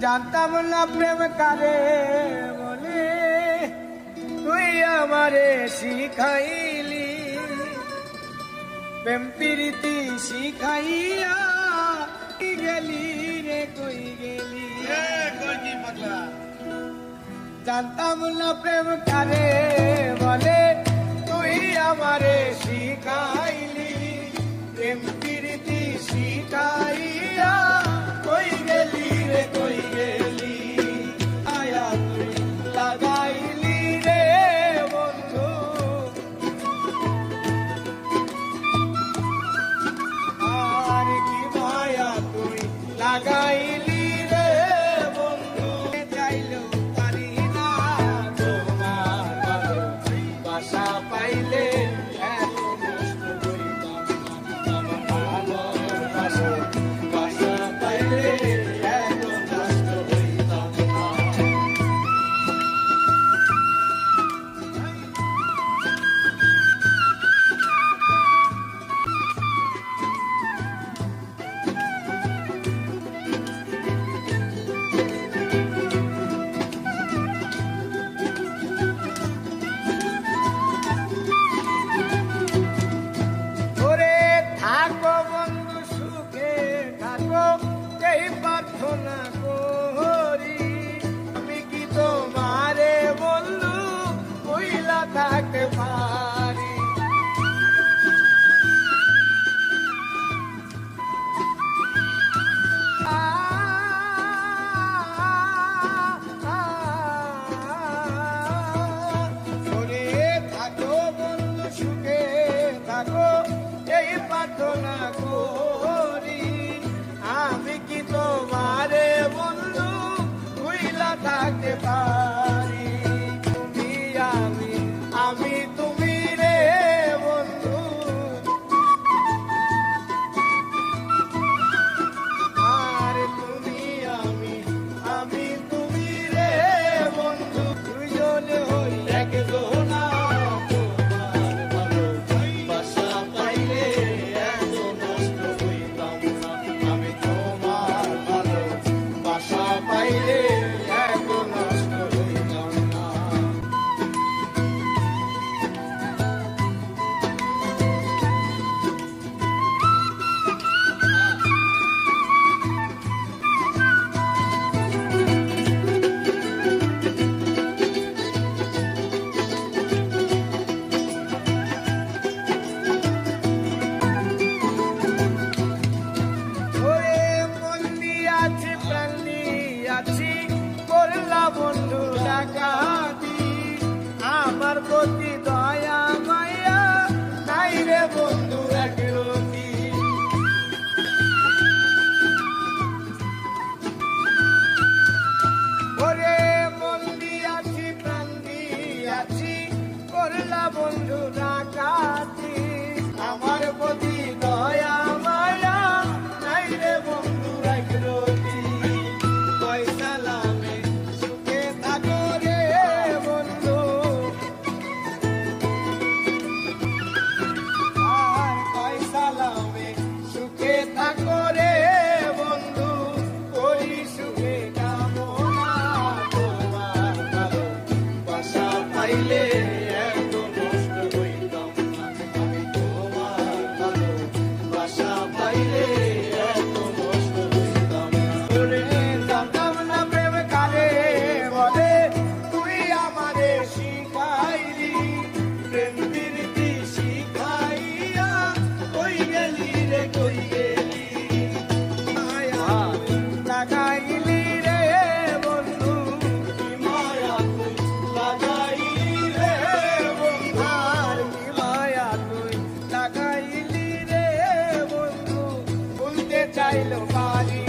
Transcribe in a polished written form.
জানতাম না প্রেম কারে বলে, তুই আমারে শিখাইলি। প্রেম প্রীতি শিখাইয়া গেলি রে, কই গেলি? জানতাম না প্রেম কারে বলে, তুই আমারে শিখাইলি। প্রেম প্রীতি শিখাইয়া কই গেলি রে, কই গেলি? আয়া তুই লাগাইলি রে বন্ধু, আর কি মায়া তুই লাগাইলি রে বন্ধু। চাইলেও পারি না তোমার ভালোবাসা পাইলে, এত কষ্ট করিতাম না আমার ভালোবাসা। বাসা পাইলে এত কষ্ট করিতাম না। ওরে থাকো বন্ধু সুখে থাকো, এই প্রার্থনা করি। আমি কি তোমারে বন্ধু কইলা থাকতে পারি? ওরে থাকো বন্ধু সুখে থাকো, এই প্রার্থনা করি। আমি কি তোমারে বন্ধু ভুইলা থাকতে পারি? তুমি আমি, আমি তুমি রে বন্ধু, আর তুমি আমি, আমি তুমি রে বন্ধু। দুইজনে হই একজনা, তোমার ভালোবাসা পাইলে এত নষ্ট হইতাম না। আমি তোমার ভালোবাসা পাইলে এত নষ্ট হইতাম না। ওরে মন দিয়াছি প্রাণ দিয়াছি, করলা বন্ধু ডাকাতি। আমার প্রতি দয়া মায়া নাই রে বন্ধু একরতি। ওরে মন দিয়াছি প্রাণ দিয়াছি, করলা বন্ধু ডাকাতি। আমার প্রতি দয়া মায়া নাই রে বন্ধু একরতি। পয়সা লামে সুখে থাকো রে বন্ধু, আর পয়সা লামে সুখে থাকো রে বন্ধু। করি সুখে কামনা, তোমার ভালোবাসা পাইলে এত নষ্ট হইতাম না। আমি তোমার ভালোবাসা পাইলে এত নষ্ট হইতাম না। ওরে জানতাম না প্রেম কারে বলে, তুই আমারে শিখাইলি। প্রেম প্রীতি শিখাইয়া কই গেলি রে, কই গেলি? মায়া লাগাইলি রে বন্ধু, কি মায়া তুই লাগাইলি রে বন্ধু, আর কি মায়া তুই লাগাইলি রে বন্ধু। ভুলতে চাইলেও পারি